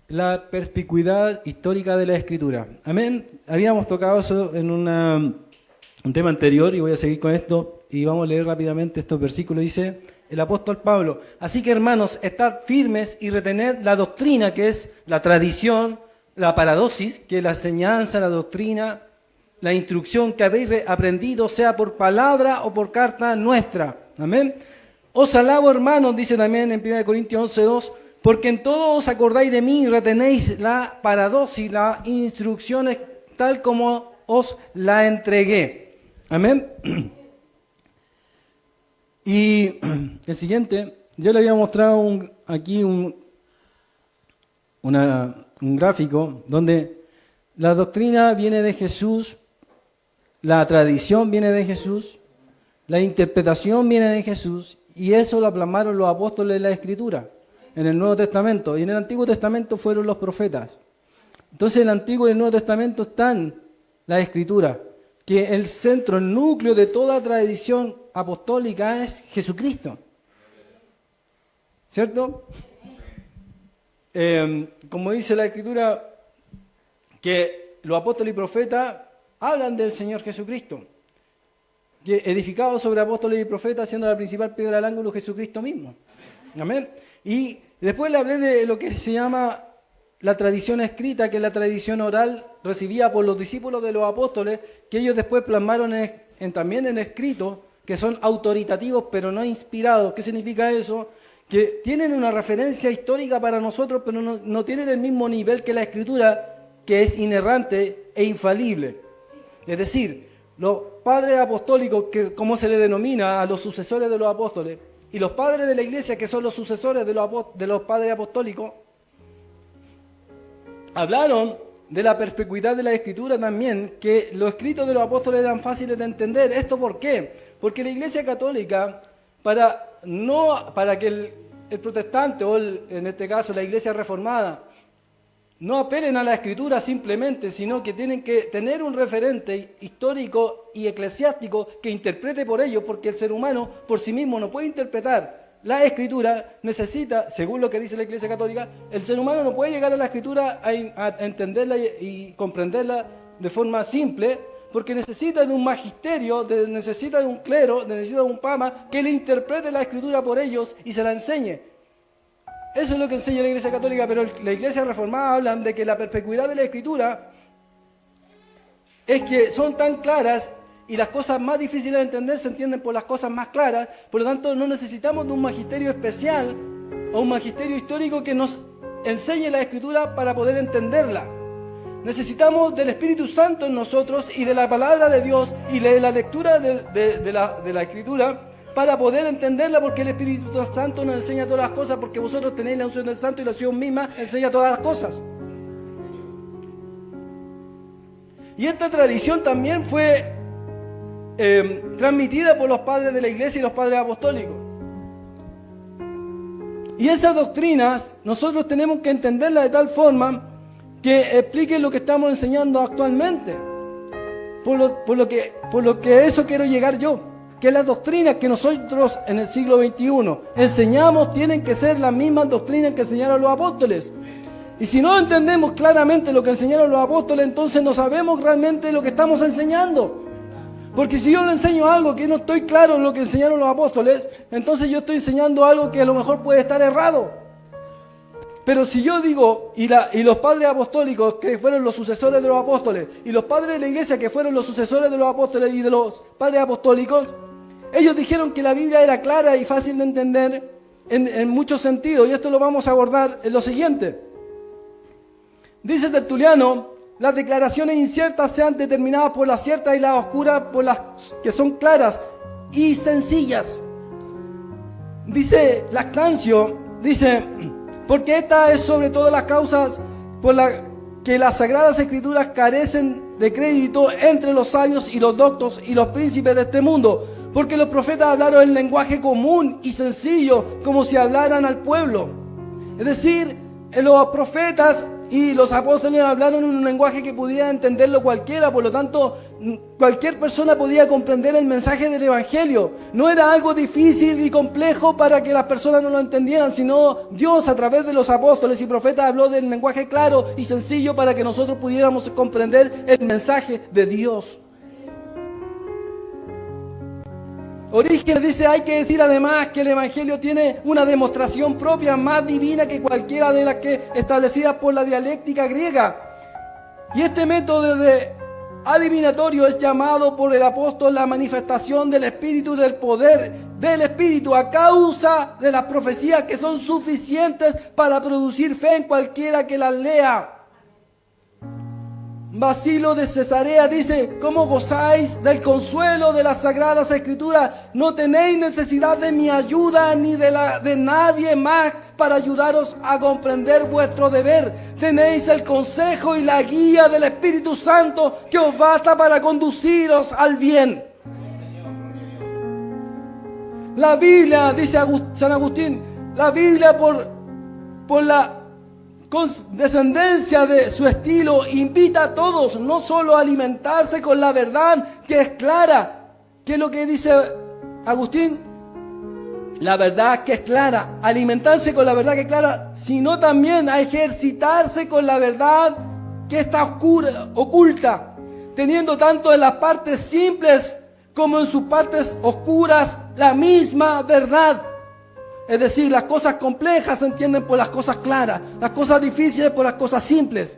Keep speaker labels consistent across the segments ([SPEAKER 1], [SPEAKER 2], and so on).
[SPEAKER 1] la perspicuidad histórica de la Escritura. Amén. Habíamos tocado eso en un tema anterior y voy a seguir con esto y vamos a leer rápidamente estos versículos. Dice el apóstol Pablo: así que, hermanos, estad firmes y retened la doctrina, que es la tradición, la paradosis, que es la enseñanza, la doctrina, la instrucción que habéis aprendido, sea por palabra o por carta nuestra. Amén. Os alabo, hermanos, dice también en 1 Corintios 11:2, porque en todo os acordáis de mí y retenéis la paradosis, las instrucciones tal como os la entregué. Amén. Y el siguiente, yo le había mostrado aquí un gráfico donde la doctrina viene de Jesús, la tradición viene de Jesús, la interpretación viene de Jesús, y eso lo plasmaron los apóstoles en la Escritura, en el Nuevo Testamento, y en el Antiguo Testamento fueron los profetas. Entonces en el Antiguo y el Nuevo Testamento están la Escritura, que el centro, el núcleo de toda tradición apostólica es Jesucristo. ¿Cierto? Como dice la Escritura, que los apóstoles y profetas hablan del Señor Jesucristo, que edificado sobre apóstoles y profetas, siendo la principal piedra del ángulo Jesucristo mismo. Amén. Y después le hablé de lo que se llama la tradición escrita, que es la tradición oral recibida por los discípulos de los apóstoles, que ellos después plasmaron también en escrito, que son autoritativos pero no inspirados. ¿Qué significa eso? Que tienen una referencia histórica para nosotros, pero no tienen el mismo nivel que la Escritura, que es inerrante e infalible. Es decir, los padres apostólicos, que como se le denomina a los sucesores de los apóstoles, y los padres de la iglesia, que son los sucesores de los padres apostólicos, hablaron de la perspicuidad de la Escritura también, que los escritos de los apóstoles eran fáciles de entender. ¿Esto por qué? Porque la Iglesia Católica, para que el protestante, o en este caso la Iglesia Reformada, no apelen a la Escritura simplemente, sino que tienen que tener un referente histórico y eclesiástico que interprete por ellos, porque el ser humano por sí mismo no puede interpretar la Escritura. Necesita, según lo que dice la Iglesia Católica, el ser humano no puede llegar a la Escritura a entenderla y comprenderla de forma simple, porque necesita de un magisterio, necesita de un clero, necesita de un papa que le interprete la Escritura por ellos y se la enseñe. Eso es lo que enseña la Iglesia Católica, pero la Iglesia Reformada hablan de que la perspicuidad de la Escritura es que son tan claras y las cosas más difíciles de entender se entienden por las cosas más claras. Por lo tanto, no necesitamos de un magisterio especial o un magisterio histórico que nos enseñe la Escritura para poder entenderla. Necesitamos del Espíritu Santo en nosotros y de la palabra de Dios y de la lectura de la Escritura para poder entenderla, porque el Espíritu Santo nos enseña todas las cosas, porque vosotros tenéis la unción del Santo y la unción misma enseña todas las cosas. Y esta tradición también fue transmitida por los padres de la iglesia y los padres apostólicos. Y esas doctrinas nosotros tenemos que entenderlas de tal forma que expliquen lo que estamos enseñando actualmente. Por lo que eso quiero llegar yo, que las doctrinas que nosotros en el siglo XXI enseñamos tienen que ser las mismas doctrinas que enseñaron los apóstoles. Y si no entendemos claramente lo que enseñaron los apóstoles, entonces no sabemos realmente lo que estamos enseñando. Porque si yo le enseño algo que no estoy claro en lo que enseñaron los apóstoles, entonces yo estoy enseñando algo que a lo mejor puede estar errado. Pero si yo digo, y los padres apostólicos, que fueron los sucesores de los apóstoles, y los padres de la iglesia, que fueron los sucesores de los apóstoles y de los padres apostólicos, ellos dijeron que la Biblia era clara y fácil de entender en muchos sentidos, y esto lo vamos a abordar en lo siguiente. Dice Tertuliano: las declaraciones inciertas sean determinadas por las ciertas y las oscuras por las que son claras y sencillas. Dice Lactancio, dice: porque esta es sobre todas las causas por las que las Sagradas Escrituras carecen de crédito entre los sabios y los doctos y los príncipes de este mundo, porque los profetas hablaron en lenguaje común y sencillo, como si hablaran al pueblo. Es decir, los profetas y los apóstoles hablaron en un lenguaje que pudiera entenderlo cualquiera, por lo tanto, cualquier persona podía comprender el mensaje del Evangelio. No era algo difícil y complejo para que las personas no lo entendieran, sino Dios a través de los apóstoles y profetas habló del lenguaje claro y sencillo para que nosotros pudiéramos comprender el mensaje de Dios. Orígenes dice, hay que decir además que el Evangelio tiene una demostración propia más divina que cualquiera de las que establecidas por la dialéctica griega. Y este método de adivinatorio es llamado por el apóstol la manifestación del Espíritu, del poder del Espíritu, a causa de las profecías que son suficientes para producir fe en cualquiera que las lea. Basilo de Cesarea dice, ¿cómo gozáis del consuelo de las Sagradas Escrituras? No tenéis necesidad de mi ayuda ni de nadie más para ayudaros a comprender vuestro deber. Tenéis el consejo y la guía del Espíritu Santo que os basta para conduciros al bien. La Biblia, dice San Agustín, la Biblia por la con descendencia de su estilo, invita a todos no solo a alimentarse con la verdad que es clara. ¿Qué es lo que dice Agustín? La verdad que es clara, alimentarse con la verdad que es clara, sino también a ejercitarse con la verdad que está oculta, teniendo tanto en las partes simples como en sus partes oscuras la misma verdad. Es decir, las cosas complejas se entienden por las cosas claras, las cosas difíciles por las cosas simples.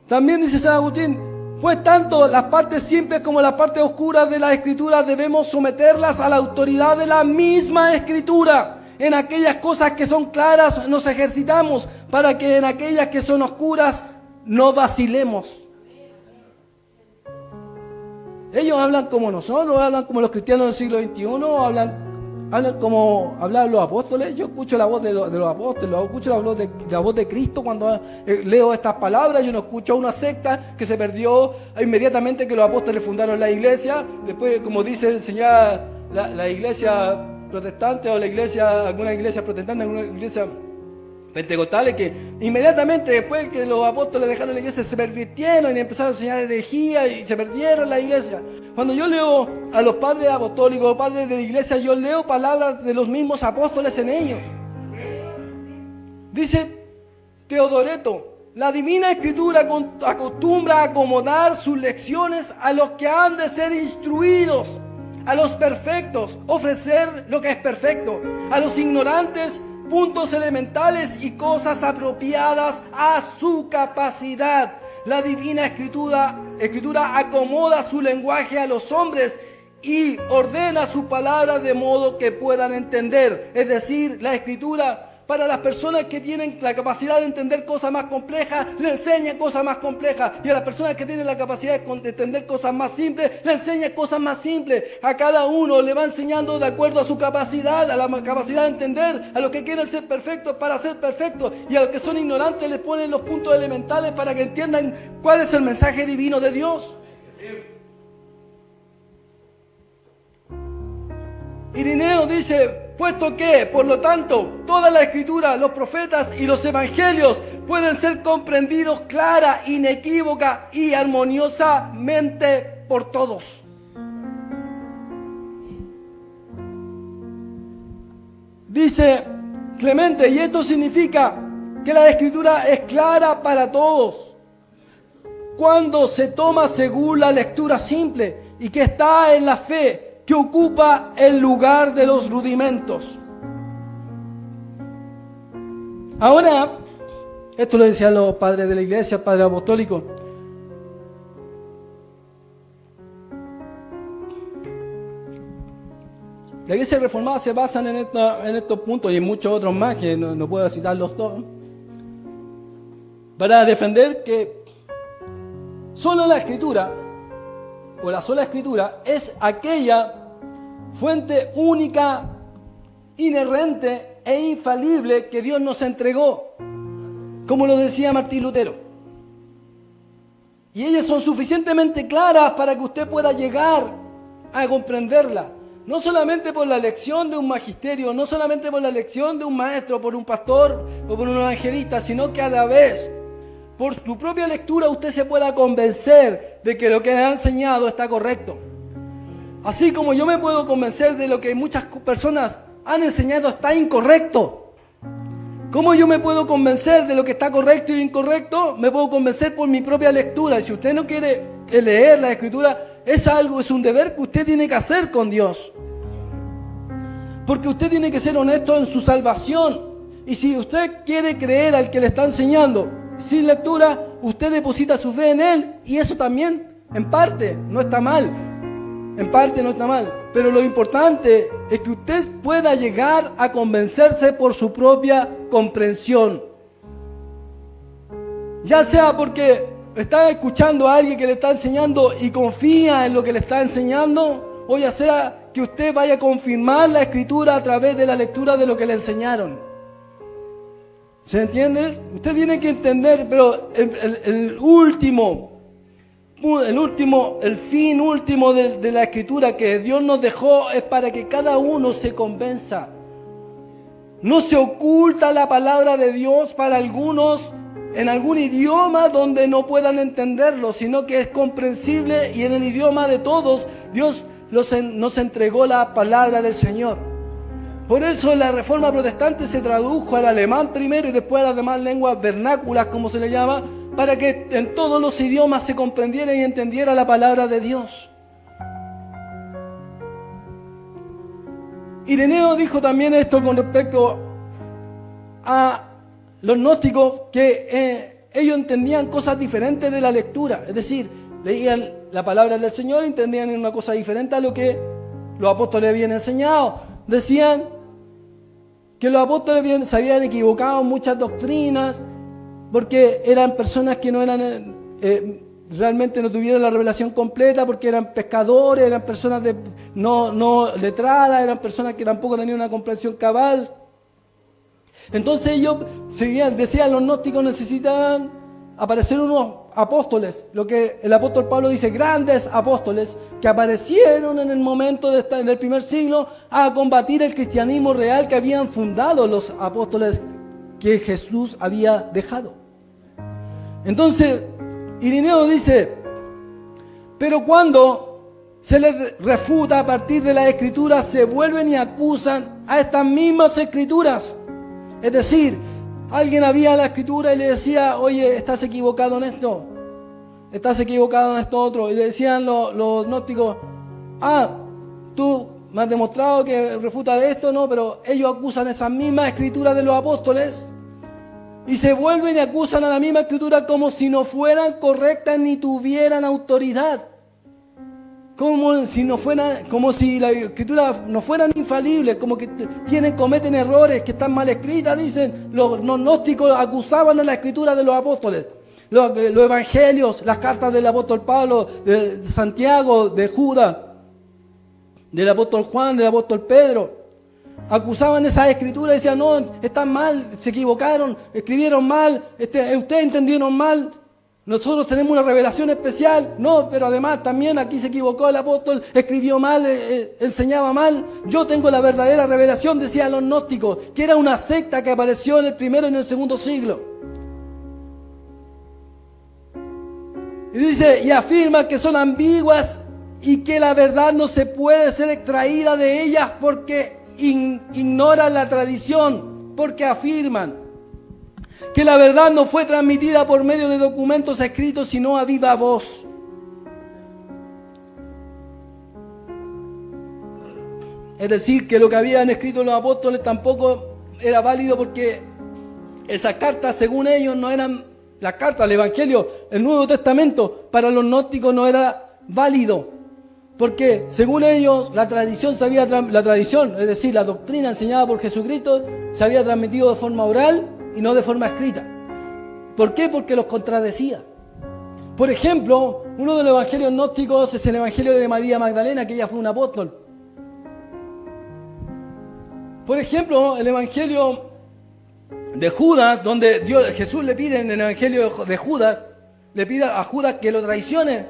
[SPEAKER 1] También dice San Agustín, pues tanto las partes simples como las partes oscuras de la Escritura debemos someterlas a la autoridad de la misma Escritura. En aquellas cosas que son claras nos ejercitamos para que en aquellas que son oscuras no vacilemos. Ellos hablan como nosotros, hablan como los cristianos del siglo XXI, hablan como hablaban los apóstoles. Yo escucho la voz de los apóstoles, escucho la voz de Cristo cuando leo estas palabras. Yo no escucho a una secta que se perdió inmediatamente que los apóstoles fundaron la iglesia. Después, como dice el Señor, la iglesia protestante o alguna iglesia protestante, alguna iglesia pentecostales, que inmediatamente después que los apóstoles dejaron la iglesia se pervirtieron y empezaron a enseñar herejía y se perdieron la iglesia. Cuando yo leo a los padres apostólicos, padres de la iglesia, yo leo palabras de los mismos apóstoles en ellos. Dice Teodoreto, la Divina Escritura acostumbra a acomodar sus lecciones a los que han de ser instruidos, a los perfectos, ofrecer lo que es perfecto, a los ignorantes, puntos elementales y cosas apropiadas a su capacidad. La Divina Escritura acomoda su lenguaje a los hombres y ordena su palabra de modo que puedan entender. Es decir, la Escritura, para las personas que tienen la capacidad de entender cosas más complejas, le enseña cosas más complejas. Y a las personas que tienen la capacidad de entender cosas más simples, le enseña cosas más simples. A cada uno le va enseñando de acuerdo a su capacidad, a la capacidad de entender. A los que quieren ser perfectos para ser perfectos. Y a los que son ignorantes les ponen los puntos elementales para que entiendan cuál es el mensaje divino de Dios. Irineo dice, puesto que, por lo tanto, toda la Escritura, los profetas y los evangelios pueden ser comprendidos clara, inequívoca y armoniosamente por todos. Dice Clemente, y esto significa que la Escritura es clara para todos cuando se toma según la lectura simple y que está en la fe, que ocupa el lugar de los rudimentos. Ahora, esto lo decían los padres de la iglesia, padres apostólicos. La iglesia reformada se basa en estos puntos y en muchos otros más que no puedo citarlos todos, para defender que solo la Escritura o la sola Escritura es aquella fuente única, inherente e infalible que Dios nos entregó, como lo decía Martín Lutero. Y ellas son suficientemente claras para que usted pueda llegar a comprenderla. No solamente por la lección de un magisterio, no solamente por la lección de un maestro, por un pastor o por un evangelista, sino que a la vez, por su propia lectura, usted se pueda convencer de que lo que le ha enseñado está correcto. Así como yo me puedo convencer de lo que muchas personas han enseñado está incorrecto. ¿Cómo yo me puedo convencer de lo que está correcto e incorrecto? Me puedo convencer por mi propia lectura. Y si usted no quiere leer la Escritura, es un deber que usted tiene que hacer con Dios. Porque usted tiene que ser honesto en su salvación. Y si usted quiere creer al que le está enseñando sin lectura, usted deposita su fe en él. Y eso también, en parte, no está mal. En parte no está mal. Pero lo importante es que usted pueda llegar a convencerse por su propia comprensión. Ya sea porque está escuchando a alguien que le está enseñando y confía en lo que le está enseñando, o ya sea que usted vaya a confirmar la Escritura a través de la lectura de lo que le enseñaron. ¿Se entiende? Usted tiene que entender, pero el fin último de la Escritura que Dios nos dejó es para que cada uno se convenza. No se oculta la palabra de Dios para algunos en algún idioma donde no puedan entenderlo, sino que es comprensible, y en el idioma de todos Dios nos entregó la palabra del Señor. Por eso la Reforma Protestante se tradujo al alemán primero y después a las demás lenguas vernáculas, como se le llama, para que en todos los idiomas se comprendiera y entendiera la palabra de Dios. Ireneo dijo también esto con respecto a los gnósticos, que ellos entendían cosas diferentes de la lectura. Es decir, leían la palabra del Señor y entendían una cosa diferente a lo que los apóstoles habían enseñado. Decían que los apóstoles se habían equivocado en muchas doctrinas, porque eran personas que no eran realmente no tuvieron la revelación completa, porque eran pescadores, eran personas no letradas, eran personas que tampoco tenían una comprensión cabal. Entonces ellos decían, los gnósticos necesitaban aparecer unos apóstoles, lo que el apóstol Pablo dice, grandes apóstoles que aparecieron en el momento del primer siglo a combatir el cristianismo real que habían fundado los apóstoles que Jesús había dejado. Entonces Ireneo dice, pero cuando se les refuta a partir de las Escrituras, se vuelven y acusan a estas mismas Escrituras. Es decir, alguien había la Escritura y le decía, oye, estás equivocado en esto, estás equivocado en esto otro. Y le decían los gnósticos, tú me has demostrado que refuta esto, no, pero ellos acusan esas mismas Escrituras de los apóstoles y se vuelven y acusan a la misma Escritura como si no fueran correctas ni tuvieran autoridad. Como si la Escritura no fueran infalibles, como que cometen errores, que están mal escritas, dicen. Los gnósticos acusaban a la Escritura de los apóstoles. Los evangelios, las cartas del apóstol Pablo, de Santiago, de Judas, del apóstol Juan, del apóstol Pedro. Acusaban esas Escrituras y decían, no, están mal, se equivocaron, escribieron mal, ustedes entendieron mal. Nosotros tenemos una revelación especial. No, pero además también aquí se equivocó el apóstol, escribió mal, enseñaba mal. Yo tengo la verdadera revelación, decían los gnósticos, que era una secta que apareció en el primero y en el segundo siglo. Y dice, y afirma que son ambiguas y que la verdad no se puede ser extraída de ellas porque ignoran la tradición, porque afirman que la verdad no fue transmitida por medio de documentos escritos, sino a viva voz. Es decir, que lo que habían escrito los apóstoles tampoco era válido, porque esas cartas, según ellos, no eran las cartas, el Evangelio, el Nuevo Testamento, para los gnósticos no era válido. Porque según ellos, la tradición, es decir, la doctrina enseñada por Jesucristo, se había transmitido de forma oral y no de forma escrita. ¿Por qué? Porque los contradecía. Por ejemplo, uno de los evangelios gnósticos es el Evangelio de María Magdalena, que ella fue un apóstol. Por ejemplo, el Evangelio de Judas, donde Jesús le pide en el Evangelio de Judas, le pide a Judas que lo traicione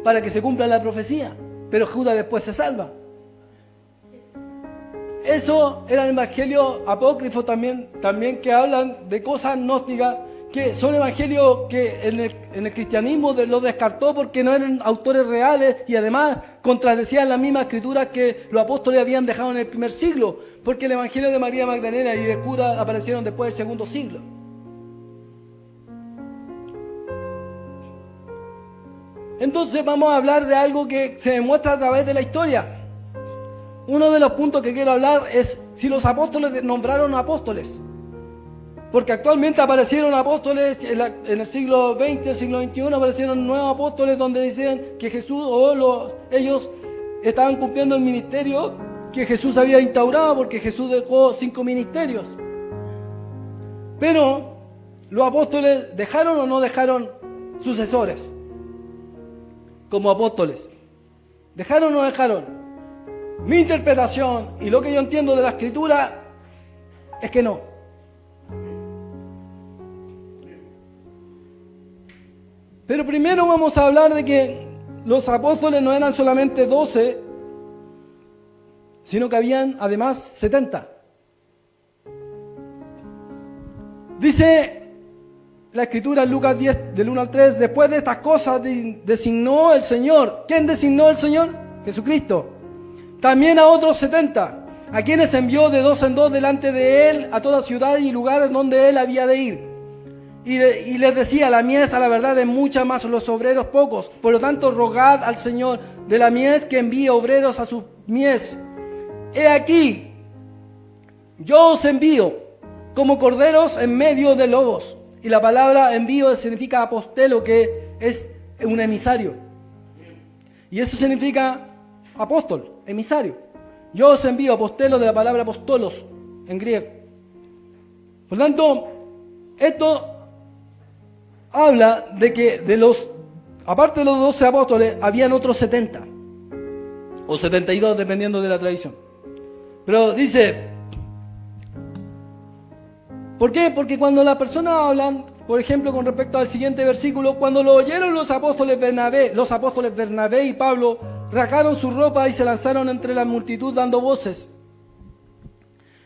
[SPEAKER 1] para que se cumpla la profecía. Pero Judas después se salva. eso eran evangelios apócrifos también que hablan de cosas gnósticas, que son evangelios que en el cristianismo los descartó porque no eran autores reales y además contradecían las mismas escrituras que los apóstoles habían dejado en el primer siglo, porque el evangelio de María Magdalena y de Judas aparecieron después del segundo siglo. Entonces vamos a hablar de algo que se demuestra a través de la historia. Uno de los puntos que quiero hablar es si los apóstoles nombraron apóstoles. Porque actualmente aparecieron apóstoles en el siglo XX, el siglo XXI, aparecieron nuevos apóstoles donde dicen que Jesús ellos estaban cumpliendo el ministerio que Jesús había instaurado, porque Jesús dejó 5 ministerios. Pero los apóstoles dejaron o no dejaron sucesores como apóstoles. ¿Dejaron o no dejaron? Mi interpretación y lo que yo entiendo de la escritura es que no. Pero primero vamos a hablar de que los apóstoles no eran solamente 12, sino que habían además 70. Dice la escritura en Lucas 10, del 1 al 3, después de estas cosas designó el Señor. ¿Quién designó el Señor? Jesucristo. También a otros 70, a quienes envió de 2 en 2 delante de él a toda ciudad y lugares donde él había de ir. Y les decía, la mies a la verdad es mucha, más los obreros pocos. Por lo tanto, rogad al Señor de la mies que envíe obreros a su mies. He aquí, yo os envío como corderos en medio de lobos. Y la palabra envío significa apostelo, que es un emisario. Y eso significa apóstol, emisario. Yo os envío, apostelo, de la palabra apostolos en griego. Por lo tanto, esto habla de que aparte de los 12 apóstoles, habían otros 70 o 72, dependiendo de la tradición. Pero dice, ¿por qué? Porque cuando las personas hablan, por ejemplo, con respecto al siguiente versículo, cuando lo oyeron los apóstoles Bernabé y Pablo, rasgaron su ropa y se lanzaron entre la multitud dando voces.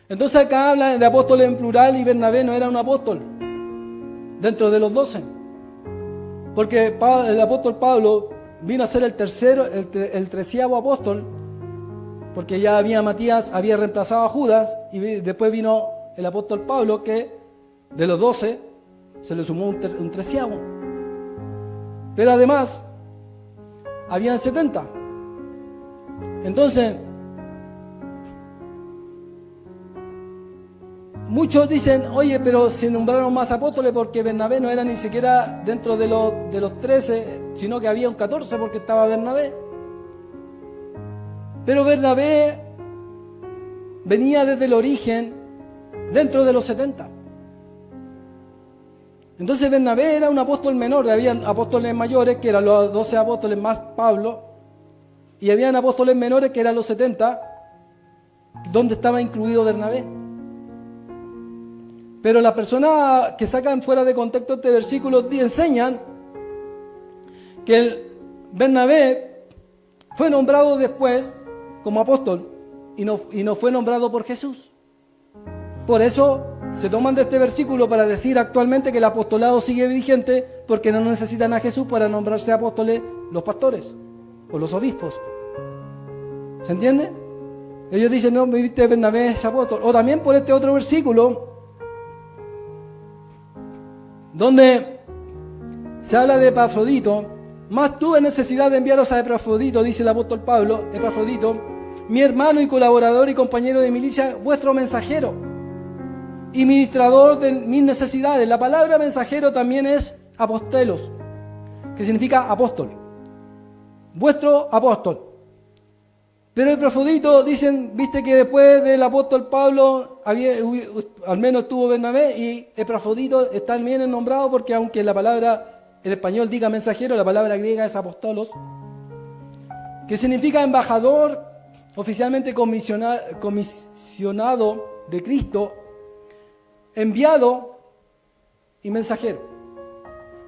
[SPEAKER 1] Entonces acá habla de apóstoles en plural y Bernabé no era un apóstol dentro de los 12. Porque el apóstol Pablo vino a ser el 13º apóstol, porque ya Matías había reemplazado a Judas, y después vino el apóstol Pablo, que de los 12 se le sumó un 13º. Pero además habían 70. Entonces, muchos dicen, oye, pero se nombraron más apóstoles porque Bernabé no era ni siquiera dentro de los 13, sino que había un 14 porque estaba Bernabé. Pero Bernabé venía desde el origen dentro de los 70. Entonces Bernabé era un apóstol menor, había apóstoles mayores que eran los 12 apóstoles más Pablo, y habían apóstoles menores que eran los 70, donde estaba incluido Bernabé. Pero las personas que sacan fuera de contexto este versículo enseñan que el Bernabé fue nombrado después como apóstol y no fue nombrado por Jesús. Por eso se toman de este versículo para decir actualmente que el apostolado sigue vigente, porque no necesitan a Jesús para nombrarse apóstoles los pastores o los obispos. ¿Se entiende? Ellos dicen, no, viste, Bernabé es apóstol. O también por este otro versículo, donde se habla de Epafrodito. Más tuve necesidad de enviaros a Epafrodito, dice el apóstol Pablo, Epafrodito, mi hermano y colaborador y compañero de milicia, vuestro mensajero y ministrador de mis necesidades. La palabra mensajero también es apostelos, que significa apóstol. Vuestro apóstol. Pero Epafrodito, dicen, viste que después del apóstol Pablo al menos tuvo Bernabé, y Epafrodito está bien nombrado porque aunque la palabra en español diga mensajero, la palabra griega es apostolos, que significa embajador, oficialmente comisionado de Cristo, enviado y mensajero.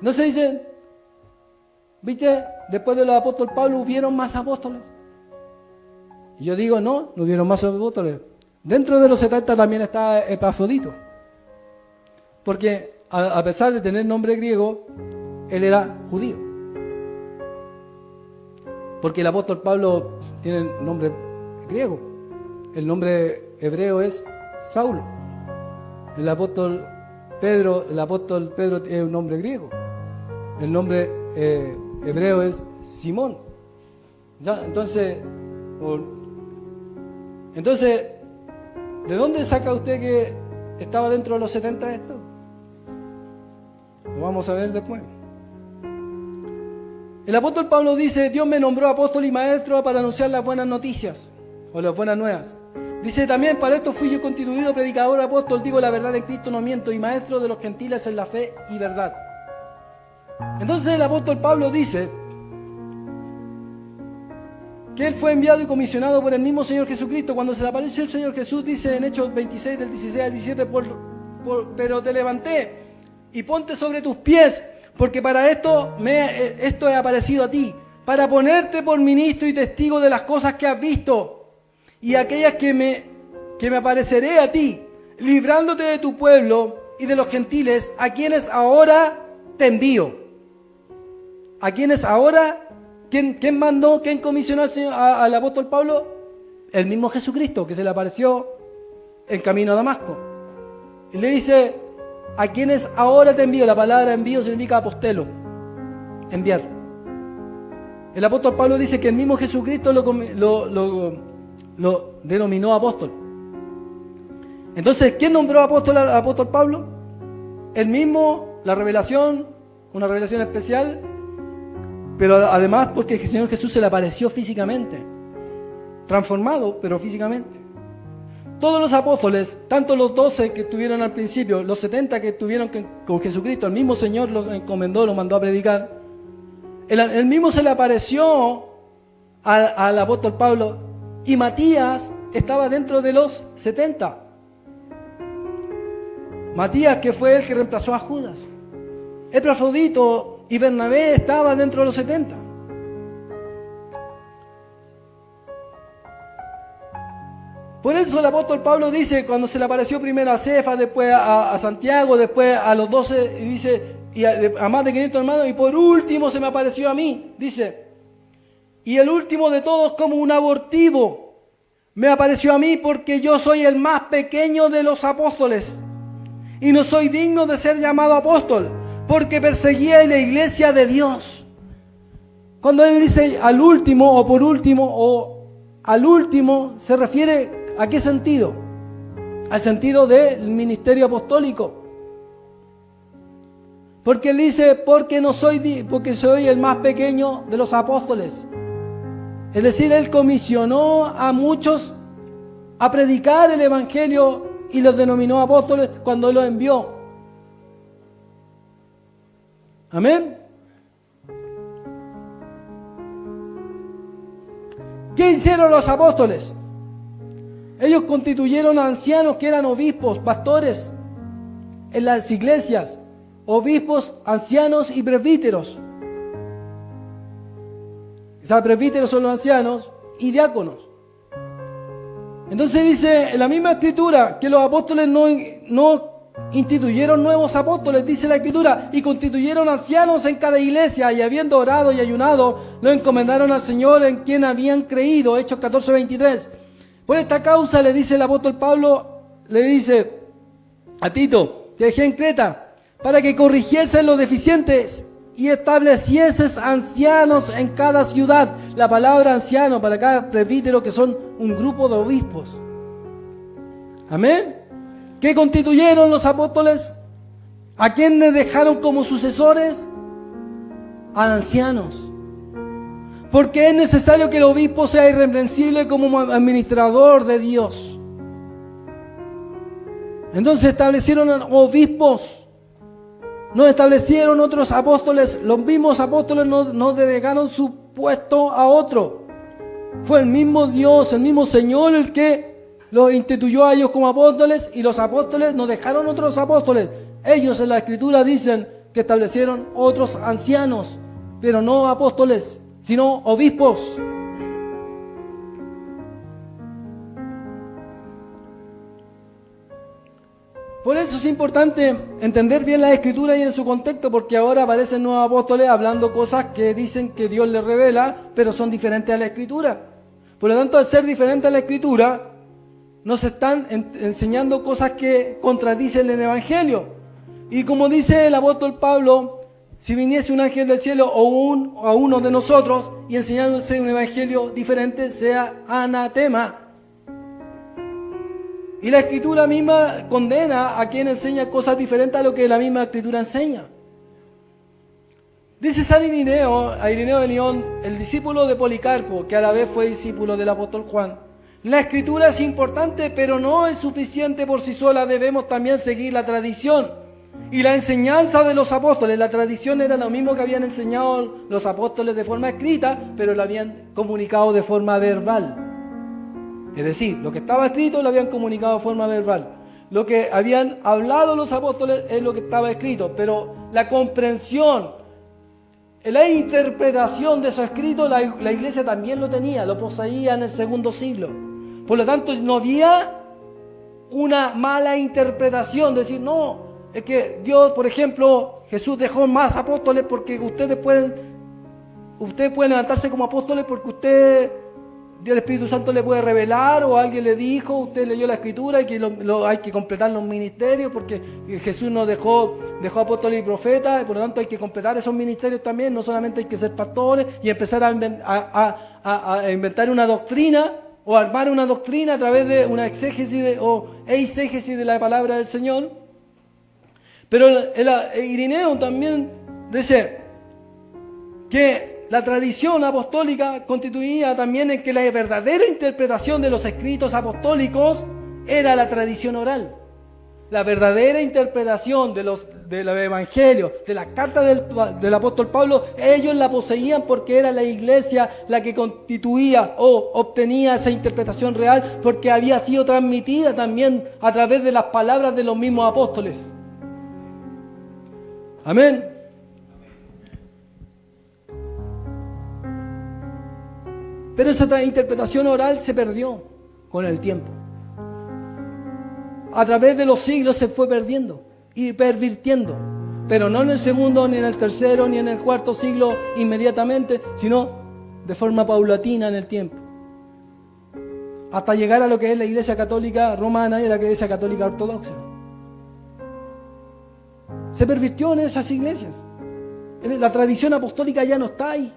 [SPEAKER 1] No se dice, viste, después del apóstol Pablo hubieron más apóstoles. Y yo digo, no hubieron más apóstoles. Dentro de los 70 también está Epafrodito, porque a pesar de tener nombre griego, él era judío. Porque el apóstol Pablo tiene nombre griego, el nombre hebreo es Saulo. El apóstol Pedro es un nombre griego, el nombre hebreo es Simón. ¿Ya? Entonces, ¿de dónde saca usted que estaba dentro de los 70 esto? Lo vamos a ver después. El apóstol Pablo dice: Dios me nombró apóstol y maestro para anunciar las buenas noticias o las buenas nuevas. Dice también: para esto fui yo constituido predicador, apóstol, digo la verdad en Cristo, no miento, y maestro de los gentiles en la fe y verdad. Entonces el apóstol Pablo dice que él fue enviado y comisionado por el mismo Señor Jesucristo. Cuando se le apareció el Señor Jesús, dice en Hechos 26, del 16 al 17, pero te levanté y ponte sobre tus pies, porque para esto he aparecido a ti, para ponerte por ministro y testigo de las cosas que has visto, y aquellas que me apareceré a ti, librándote de tu pueblo y de los gentiles, a quienes ahora te envío. A quienes ahora... ¿Quién mandó, quién comisionó al apóstol Pablo? El mismo Jesucristo, que se le apareció en camino a Damasco. Y le dice: a quienes ahora te envío. La palabra envío significa apostelo, enviar. El apóstol Pablo dice que el mismo Jesucristo lo denominó apóstol. Entonces, ¿quién nombró apóstol al apóstol Pablo? El mismo, la revelación, una revelación especial. Pero además porque el Señor Jesús se le apareció físicamente, transformado, pero físicamente. Todos los apóstoles, tanto los 12 que estuvieron al principio, los 70 que estuvieron con Jesucristo, el mismo Señor lo encomendó, lo mandó a predicar. El mismo se le apareció al apóstol Pablo, y Matías estaba dentro de los 70. Matías, que fue el que reemplazó a Judas. Epafrodito y Bernabé estaba dentro de los 70. Por eso el apóstol Pablo dice, cuando se le apareció primero a Cefas, después a Santiago, después a los 12, y dice, y a más de 500 hermanos, y por último se me apareció a mí, dice, y el último de todos como un abortivo, me apareció a mí porque yo soy el más pequeño de los apóstoles, y no soy digno de ser llamado apóstol, porque perseguía en la iglesia de Dios. Cuando él dice al último o por último o al último, se refiere ¿a qué sentido? Al sentido del ministerio apostólico. Porque él dice, porque soy el más pequeño de los apóstoles. Es decir, él comisionó a muchos a predicar el evangelio y los denominó apóstoles cuando él los envió. Amén. ¿Qué hicieron los apóstoles? Ellos constituyeron a ancianos que eran obispos, pastores en las iglesias, obispos, ancianos y presbíteros. O sea, presbíteros son los ancianos y diáconos. Entonces dice en la misma escritura que los apóstoles no instituyeron nuevos apóstoles, dice la escritura, y constituyeron ancianos en cada iglesia, y habiendo orado y ayunado, lo encomendaron al Señor en quien habían creído. Hechos 14:23. Por esta causa le dice el apóstol Pablo, le dice a Tito, te dejé en Creta, para que corrigiesen los deficientes y establecieses ancianos en cada ciudad. La palabra anciano para cada presbítero, que son un grupo de obispos. Amén. ¿Qué constituyeron los apóstoles? ¿A quiénes dejaron como sucesores? A ancianos. Porque es necesario que el obispo sea irreprensible como administrador de Dios. Entonces establecieron obispos. No establecieron otros apóstoles. Los mismos apóstoles no delegaron su puesto a otro. Fue el mismo Dios, el mismo Señor el que los instituyó a ellos como apóstoles, y los apóstoles no dejaron otros apóstoles. Ellos en la escritura dicen que establecieron otros ancianos, pero no apóstoles, sino obispos. Por eso es importante entender bien la Escritura y en su contexto, porque ahora aparecen nuevos apóstoles hablando cosas que dicen que Dios les revela, pero son diferentes a la Escritura. Por lo tanto, al ser diferentes a la Escritura, nos están enseñando cosas que contradicen el Evangelio. Y como dice el apóstol Pablo, si viniese un ángel del cielo o a uno de nosotros y enseñándose un evangelio diferente, sea anatema. Y la Escritura misma condena a quien enseña cosas diferentes a lo que la misma Escritura enseña. Dice San Irineo, a Irineo de Lyon, el discípulo de Policarpo, que a la vez fue discípulo del apóstol Juan: la Escritura es importante, pero no es suficiente por sí sola, debemos también seguir la tradición y la enseñanza de los apóstoles. La tradición era lo mismo que habían enseñado los apóstoles de forma escrita, pero lo habían comunicado de forma verbal. Es decir, lo que estaba escrito lo habían comunicado de forma verbal. Lo que habían hablado los apóstoles es lo que estaba escrito, pero la comprensión, la interpretación de esos escritos, la iglesia también lo tenía, lo poseía en el segundo siglo. Por lo tanto, no había una mala interpretación, de decir, no, es que Dios, por ejemplo, Jesús dejó más apóstoles porque ustedes pueden levantarse como apóstoles porque el Espíritu Santo le puede revelar, o alguien le dijo, usted leyó la Escritura y que hay que completar los ministerios porque Jesús nos dejó apóstoles y profetas, y por lo tanto hay que completar esos ministerios también. No solamente hay que ser pastores y empezar a inventar una doctrina o armar una doctrina a través de una exégesis o eisegesis de la palabra del Señor. Pero el Irineo también dice que la tradición apostólica constituía también en que la verdadera interpretación de los escritos apostólicos era la tradición oral. La verdadera interpretación del Evangelio, de la carta del apóstol Pablo, ellos la poseían porque era la iglesia la que constituía o obtenía esa interpretación real, porque había sido transmitida también a través de las palabras de los mismos apóstoles. Amén. Pero esa interpretación oral se perdió con el tiempo. A través de los siglos se fue perdiendo y pervirtiendo. Pero no en el segundo, ni en el tercero, ni en el cuarto siglo inmediatamente, sino de forma paulatina en el tiempo. Hasta llegar a lo que es la Iglesia Católica Romana y la Iglesia Católica Ortodoxa. Se pervirtió en esas iglesias. La tradición apostólica ya no está ahí.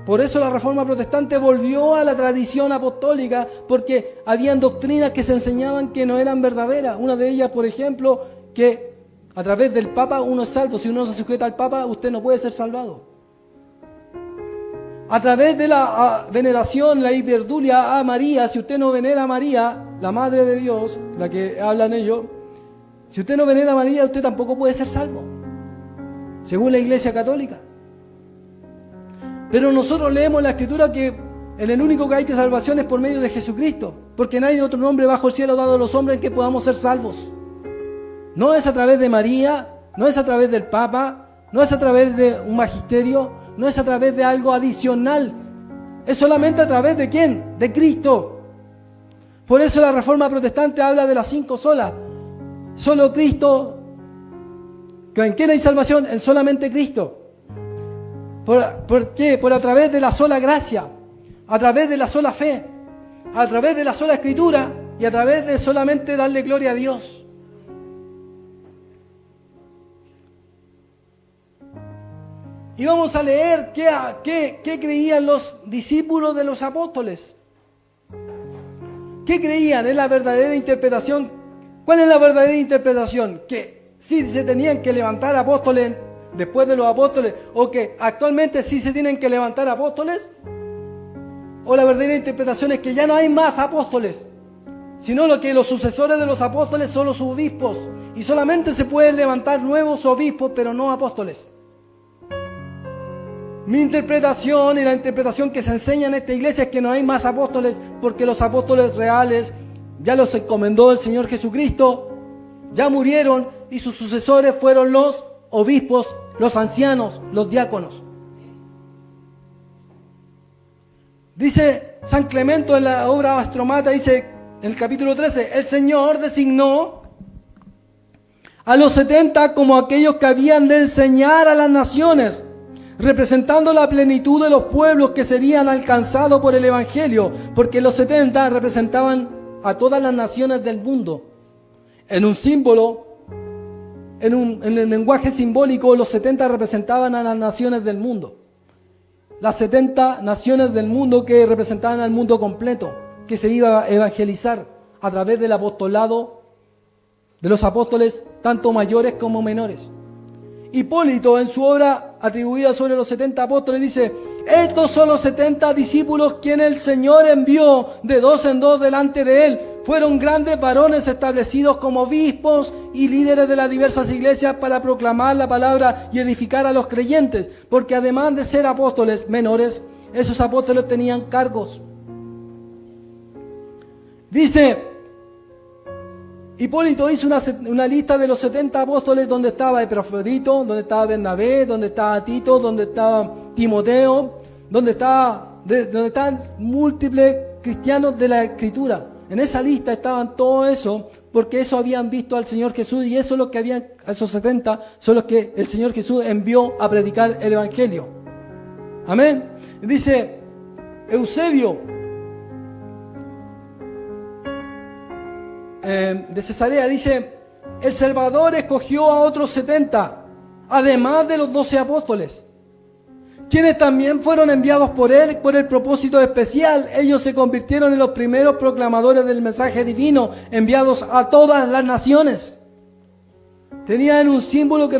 [SPEAKER 1] Por eso la Reforma Protestante volvió a la tradición apostólica, porque habían doctrinas que se enseñaban que no eran verdaderas. Una de ellas, por ejemplo, que a través del Papa uno es salvo. Si uno no se sujeta al Papa, usted no puede ser salvado. A través de la veneración, la hiperdulia a María, si usted no venera a María, la Madre de Dios, la que hablan ellos, si usted no venera a María, usted tampoco puede ser salvo, según la Iglesia Católica. Pero nosotros leemos en la Escritura que en el único que hay que salvación es por medio de Jesucristo, porque no hay otro nombre bajo el cielo dado a los hombres en que podamos ser salvos. No es a través de María, no es a través del Papa, no es a través de un magisterio, no es a través de algo adicional. Es solamente a través de ¿quién? De Cristo. Por eso la Reforma Protestante habla de las 5 solas. Solo Cristo. ¿En quién hay salvación? En solamente Cristo. ¿Por qué? Por a través de la sola gracia, a través de la sola fe, a través de la sola Escritura y a través de solamente darle gloria a Dios. Y vamos a leer qué creían los discípulos de los apóstoles. ¿Qué creían? ¿Es la verdadera interpretación? ¿Cuál es la verdadera interpretación? Que sí se tenían que levantar apóstoles después de los apóstoles, o que actualmente sí se tienen que levantar apóstoles, o la verdadera interpretación es que ya no hay más apóstoles, sino lo que los sucesores de los apóstoles son los obispos, y solamente se pueden levantar nuevos obispos, pero no apóstoles. Mi interpretación y la interpretación que se enseña en esta iglesia es que no hay más apóstoles, porque los apóstoles reales ya los encomendó el Señor Jesucristo, ya murieron, y sus sucesores fueron los obispos, los ancianos, los diáconos. Dice San Clemento en la obra Astromata, dice en el capítulo 13, el Señor designó a los 70 como aquellos que habían de enseñar a las naciones, representando la plenitud de los pueblos que serían alcanzados por el Evangelio, porque los 70 representaban a todas las naciones del mundo. En un símbolo, en el lenguaje simbólico, los 70 representaban a las naciones del mundo. Las 70 naciones del mundo que representaban al mundo completo, que se iba a evangelizar a través del apostolado de los apóstoles, tanto mayores como menores. Hipólito, en su obra atribuida sobre los 70 apóstoles, dice: estos son los 70 discípulos quienes el Señor envió de dos en dos delante de él. Fueron grandes varones establecidos como obispos y líderes de las diversas iglesias para proclamar la palabra y edificar a los creyentes, porque además de ser apóstoles menores, esos apóstoles tenían cargos. Dice, Hipólito hizo una lista de los 70 apóstoles donde estaba Epafrodito, donde estaba Bernabé, donde estaba Tito, donde estaba Timoteo, donde estaban múltiples cristianos de la Escritura. En esa lista estaban todo eso, porque eso habían visto al Señor Jesús, y eso es lo que habían, esos 70 son los que el Señor Jesús envió a predicar el Evangelio. Amén. Dice Eusebio de Cesarea, dice: el Salvador escogió a otros 70, además de los 12 apóstoles, quienes también fueron enviados por él por el propósito especial. Ellos se convirtieron en los primeros proclamadores del mensaje divino, enviados a todas las naciones. Tenían un símbolo que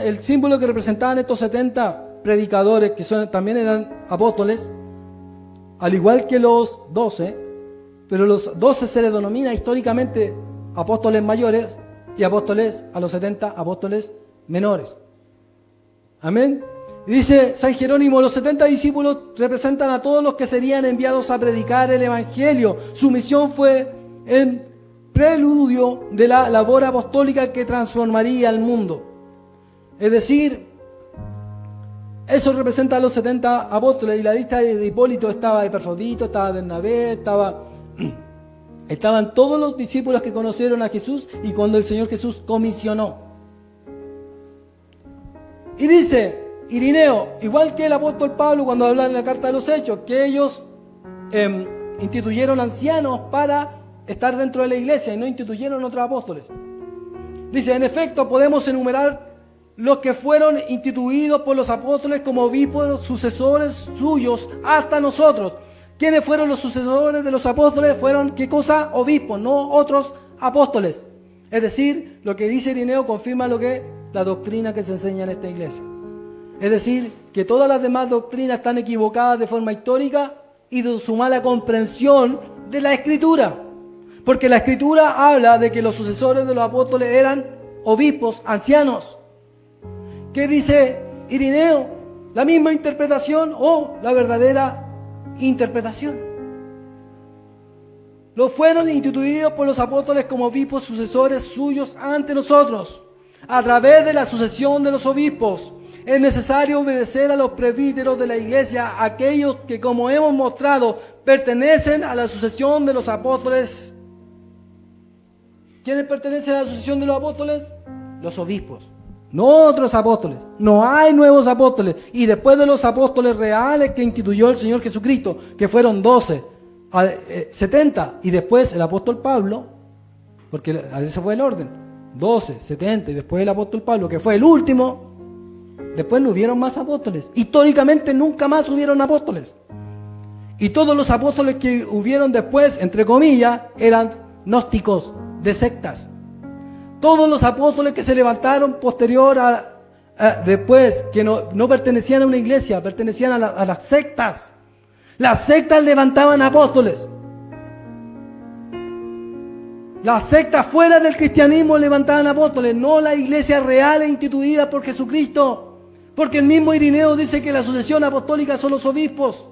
[SPEAKER 1] el símbolo que representaban estos 70 predicadores, que también eran apóstoles, al igual que los 12. Pero los 12 se les denomina históricamente apóstoles mayores, y apóstoles a los 70 apóstoles menores. Amén. Y dice San Jerónimo: los 70 discípulos representan a todos los que serían enviados a predicar el Evangelio. Su misión fue el preludio de la labor apostólica que transformaría el mundo. Es decir, eso representa a los 70 apóstoles. Y la lista de Hipólito estaba Epafrodito, estaba Bernabé, estaban todos los discípulos que conocieron a Jesús y cuando el Señor Jesús comisionó. Y dice Irineo, igual que el apóstol Pablo cuando habla en la carta de los Hechos, que ellos instituyeron ancianos para estar dentro de la iglesia y no instituyeron otros apóstoles. Dice: en efecto, podemos enumerar los que fueron instituidos por los apóstoles como obispos, sucesores suyos, hasta nosotros. ¿Quiénes fueron los sucesores de los apóstoles? Fueron, ¿qué cosa? Obispos, no otros apóstoles. Es decir, lo que dice Irineo confirma la doctrina que se enseña en esta iglesia. Es decir, que todas las demás doctrinas están equivocadas de forma histórica y de su mala comprensión de la Escritura. Porque la Escritura habla de que los sucesores de los apóstoles eran obispos, ancianos. ¿Qué dice Irineo? ¿La misma interpretación o la verdadera interpretación? Los fueron instituidos por los apóstoles como obispos sucesores suyos ante nosotros. A través de la sucesión de los obispos es necesario obedecer a los presbíteros de la iglesia, aquellos que, como hemos mostrado, pertenecen a la sucesión de los apóstoles. ¿Quiénes pertenecen a la sucesión de los apóstoles? Los obispos, no otros apóstoles. No hay nuevos apóstoles. Y después de los apóstoles reales que instituyó el Señor Jesucristo, que fueron 12, 70, y después el apóstol Pablo, porque ese fue el orden, 12, 70, y después el apóstol Pablo, que fue el último. Después no hubieron más apóstoles. Históricamente nunca más hubieron apóstoles. Y todos los apóstoles que hubieron después, entre comillas, eran gnósticos, de sectas. Todos los apóstoles que se levantaron posterior después, que no pertenecían a una iglesia, pertenecían a las sectas. Las sectas levantaban apóstoles. Las sectas fuera del cristianismo levantaban apóstoles, no la iglesia real e instituida por Jesucristo. Porque el mismo Irineo dice que la sucesión apostólica son los obispos.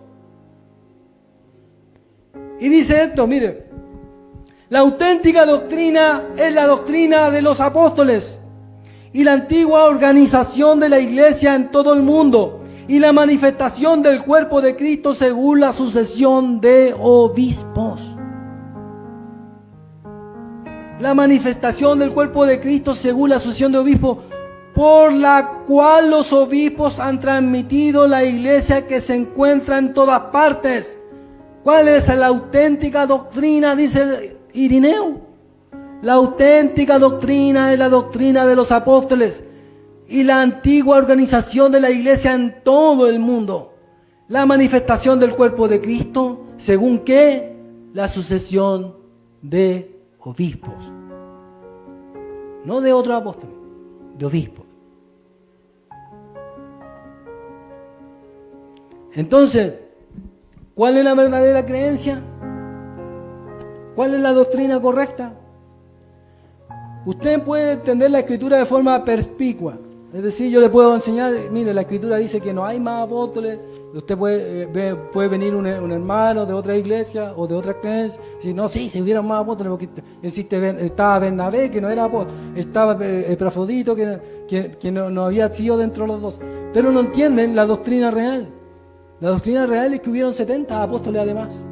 [SPEAKER 1] Y dice esto, mire: la auténtica doctrina es la doctrina de los apóstoles y la antigua organización de la iglesia en todo el mundo y la manifestación del cuerpo de Cristo según la sucesión de obispos. la manifestación del cuerpo de Cristo según la sucesión de obispos, por la cual los obispos han transmitido la iglesia que se encuentra en todas partes. ¿Cuál es la auténtica doctrina? Dice Irineo. La auténtica doctrina es la doctrina de los apóstoles y la antigua organización de la iglesia en todo el mundo. La manifestación del cuerpo de Cristo, ¿según qué? La sucesión de obispos. No de otros apóstoles, de obispos. Entonces, ¿cuál es la verdadera creencia? ¿Cuál es la doctrina correcta? Usted puede entender la Escritura de forma perspicua. Es decir, yo le puedo enseñar, mire, la Escritura dice que no hay más apóstoles. Usted puede venir un hermano de otra iglesia o de otra creencia y decir, no, sí, si hubieran más apóstoles, porque estaba Bernabé, que no era apóstol, estaba Epafrodito, que no había sido dentro de los dos. Pero no entienden la doctrina real. La doctrina real es que hubieron 70 apóstoles además.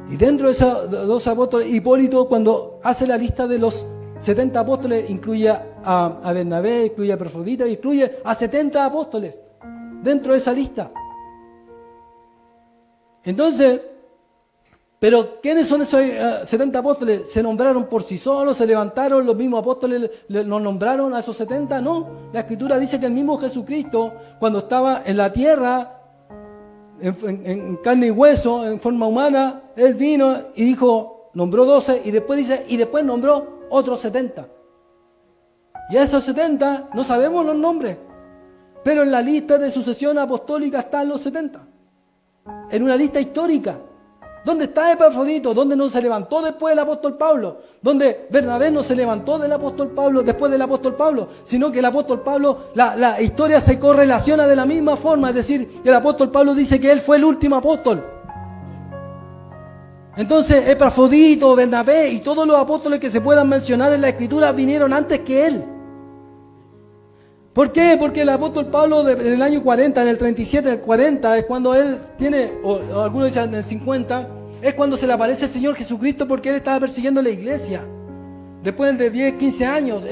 [SPEAKER 1] Y dentro de esos dos apóstoles, Hipólito, cuando hace la lista de los 70 apóstoles, incluye a Bernabé, incluye a Epafrodito, incluye a 70 apóstoles dentro de esa lista. Entonces, ¿pero quiénes son esos 70 apóstoles? ¿Se nombraron por sí solos? ¿Se levantaron los mismos apóstoles? ¿Nos nombraron a esos 70? No, la Escritura dice que el mismo Jesucristo, cuando estaba en la tierra, en carne y hueso, en forma humana, Él vino y dijo, nombró 12 y después dice, y después nombró otros 70. Y a esos 70 no sabemos los nombres, pero en la lista de sucesión apostólica están los 70. En una lista histórica. ¿Dónde está Epafrodito? ¿Dónde no se levantó después del apóstol Pablo? ¿Dónde Bernabé no se levantó del apóstol Pablo después del apóstol Pablo? Sino que el apóstol Pablo, la historia se correlaciona de la misma forma. Es decir, el apóstol Pablo dice que él fue el último apóstol. Entonces Epafrodito, Bernabé y todos los apóstoles que se puedan mencionar en la Escritura vinieron antes que él. ¿Por qué? Porque el apóstol Pablo en el año 40, en el 37, en el 40, es cuando él tiene, o algunos dicen en el 50, es cuando se le aparece el Señor Jesucristo porque él estaba persiguiendo la iglesia. Después de 10, 15 años,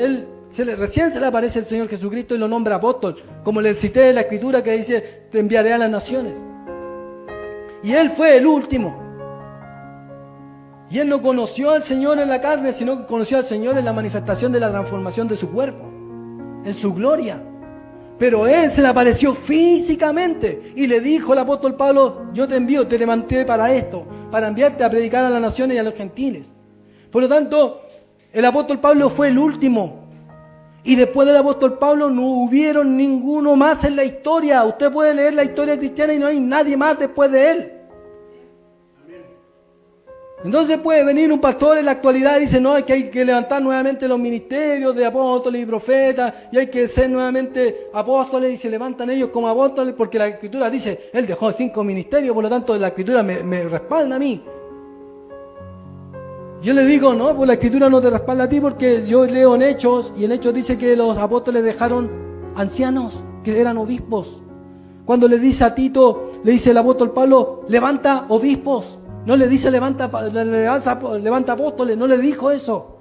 [SPEAKER 1] recién se le aparece el Señor Jesucristo y lo nombra apóstol, como le cité en la Escritura que dice, te enviaré a las naciones. Y él fue el último. Y él no conoció al Señor en la carne, sino que conoció al Señor en la manifestación de la transformación de su cuerpo, en su gloria. Pero él se le apareció físicamente y le dijo al apóstol Pablo, yo te envío, te levanté para esto, para enviarte a predicar a las naciones y a los gentiles. Por lo tanto, el apóstol Pablo fue el último. Y después del apóstol Pablo no hubieron ninguno más en la historia. Usted puede leer la historia cristiana y no hay nadie más después de él. Entonces puede venir un pastor en la actualidad y dice, no, es que hay que levantar nuevamente los ministerios de apóstoles y profetas y hay que ser nuevamente apóstoles y se levantan ellos como apóstoles porque la Escritura dice, él dejó 5 ministerios, por lo tanto la Escritura me respalda a mí. Yo le digo, no, pues la Escritura no te respalda a ti porque yo leo en Hechos y en Hechos dice que los apóstoles dejaron ancianos que eran obispos. Cuando le dice a Tito, le dice el apóstol Pablo, levanta obispos. No le dice levanta apóstoles, no le dijo eso.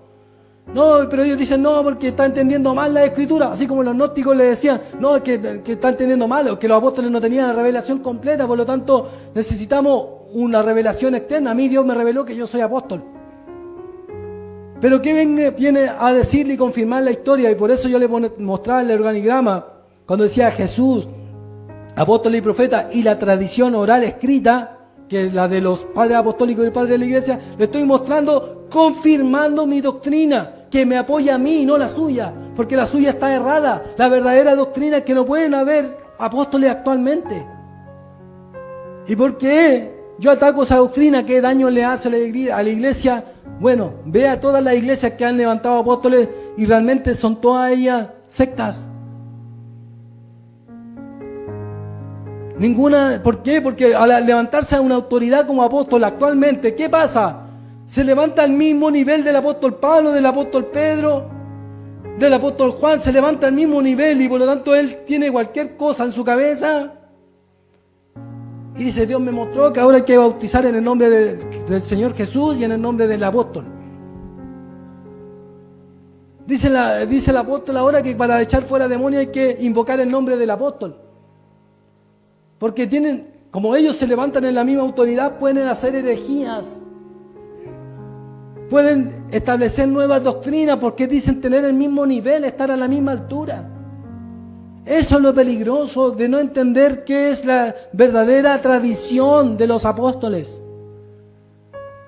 [SPEAKER 1] No, pero ellos dicen no, porque está entendiendo mal la Escritura. Así como los gnósticos le decían, no, que está entendiendo mal, o que los apóstoles no tenían la revelación completa, por lo tanto necesitamos una revelación externa. A mí Dios me reveló que yo soy apóstol. Pero ¿qué viene a decirle y confirmar la historia? Y por eso yo le mostraba el organigrama, cuando decía Jesús, apóstoles y profetas, y la tradición oral escrita, que es la de los padres apostólicos y el padre de la iglesia, le estoy mostrando, confirmando mi doctrina, que me apoya a mí y no la suya, porque la suya está errada. La verdadera doctrina es que no pueden haber apóstoles actualmente. ¿Y por qué yo ataco esa doctrina? ¿Qué daño le hace a la iglesia? Bueno, vea todas las iglesias que han levantado apóstoles y realmente son todas ellas sectas. Ninguna, ¿por qué? Porque al levantarse a una autoridad como apóstol actualmente, ¿qué pasa? Se levanta al mismo nivel del apóstol Pablo, del apóstol Pedro, del apóstol Juan, se levanta al mismo nivel y por lo tanto él tiene cualquier cosa en su cabeza. Y dice, Dios me mostró que ahora hay que bautizar en el nombre del Señor Jesús y en el nombre del apóstol. Dice el apóstol ahora que para echar fuera demonios hay que invocar el nombre del apóstol. Porque como ellos se levantan en la misma autoridad, pueden hacer herejías. Pueden establecer nuevas doctrinas porque dicen tener el mismo nivel, estar a la misma altura. Eso es lo peligroso de no entender qué es la verdadera tradición de los apóstoles.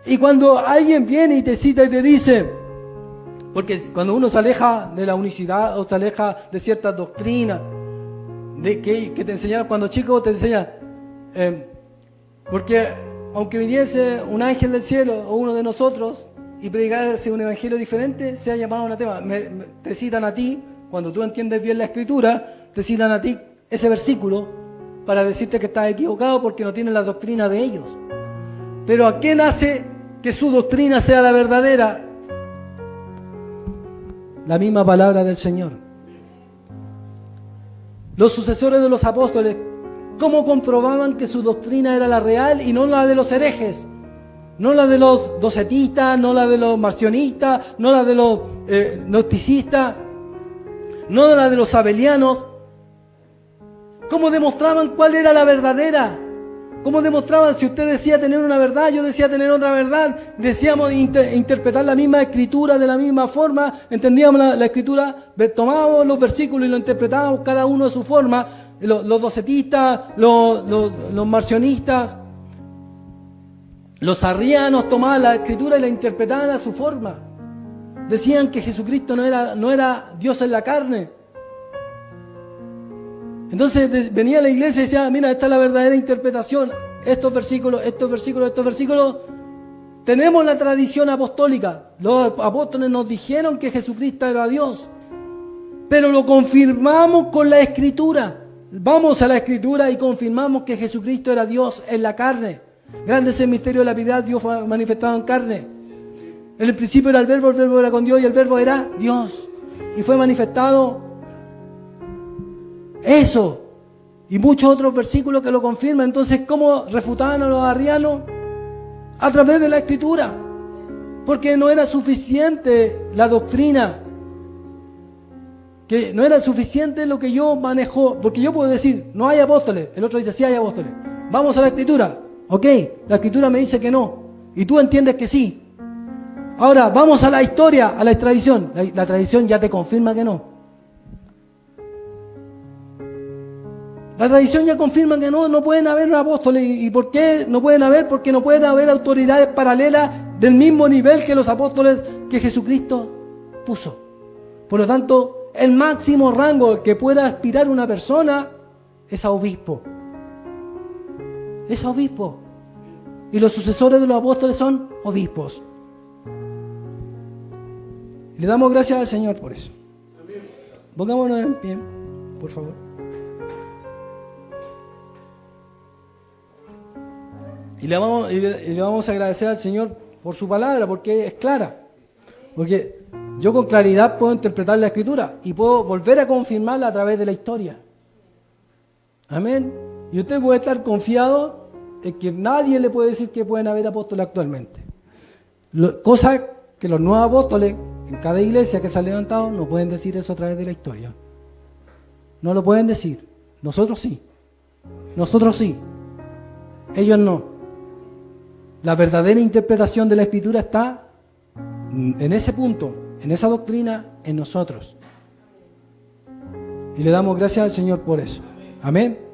[SPEAKER 1] Y cuando alguien viene y te cita y te dice, porque cuando uno se aleja de la unicidad o se aleja de ciertas doctrinas que te enseñaron cuando chico, te enseñan, porque aunque viniese un ángel del cielo o uno de nosotros y predicase un evangelio diferente, sea llamado anatema. Te citan a ti, cuando tú entiendes bien la escritura, te citan a ti ese versículo para decirte que estás equivocado porque no tienes la doctrina de ellos. Pero ¿a quién hace que su doctrina sea la verdadera? La misma palabra del Señor. Los sucesores de los apóstoles, ¿cómo comprobaban que su doctrina era la real y no la de los herejes? No la de los docetistas, no la de los marcionistas, no la de los gnosticistas, no la de los abelianos. ¿Cómo demostraban cuál era la verdadera? ¿Cómo demostraban? Si usted decía tener una verdad, yo decía tener otra verdad, decíamos interpretar la misma escritura de la misma forma, entendíamos la escritura, tomábamos los versículos y lo interpretábamos cada uno de su forma, los docetistas, los marcionistas, los arrianos tomaban la escritura y la interpretaban a su forma. Decían que Jesucristo no era Dios en la carne. Entonces venía la iglesia y decía, mira, esta es la verdadera interpretación. Estos versículos. Tenemos la tradición apostólica. Los apóstoles nos dijeron que Jesucristo era Dios. Pero lo confirmamos con la escritura. Vamos a la escritura y confirmamos que Jesucristo era Dios en la carne. Grande es el misterio de la piedad, Dios fue manifestado en carne. En el principio era el verbo era con Dios y el verbo era Dios. Y fue manifestado eso. Y muchos otros versículos que lo confirman. Entonces, ¿cómo refutaban a los arrianos? A través de la escritura. Porque no era suficiente la doctrina. Que no era suficiente lo que yo manejo. Porque yo puedo decir, no hay apóstoles. El otro dice, sí hay apóstoles. Vamos a la escritura. Ok, la escritura me dice que no. Y tú entiendes que sí. Ahora, vamos a la historia, a la tradición. La tradición ya te confirma que no. La tradición ya confirma que no pueden haber apóstoles. ¿Y por qué no pueden haber? Porque no pueden haber autoridades paralelas del mismo nivel que los apóstoles que Jesucristo puso. Por lo tanto, el máximo rango que pueda aspirar una persona es a obispo. Es a obispo. Y los sucesores de los apóstoles son obispos. Le damos gracias al Señor por eso. Pongámonos en pie, por favor. Y le vamos a agradecer al Señor por su palabra, porque es clara. Porque yo con claridad puedo interpretar la Escritura y puedo volver a confirmarla a través de la historia. Amén. Y usted puede estar confiado en que nadie le puede decir que pueden haber apóstoles actualmente. Cosa que los nuevos apóstoles en cada iglesia que se ha levantado no pueden decir eso a través de la historia. No lo pueden decir. Nosotros sí. Nosotros sí. Ellos no. La verdadera interpretación de la Escritura está en ese punto, en esa doctrina, en nosotros. Y le damos gracias al Señor por eso. Amén.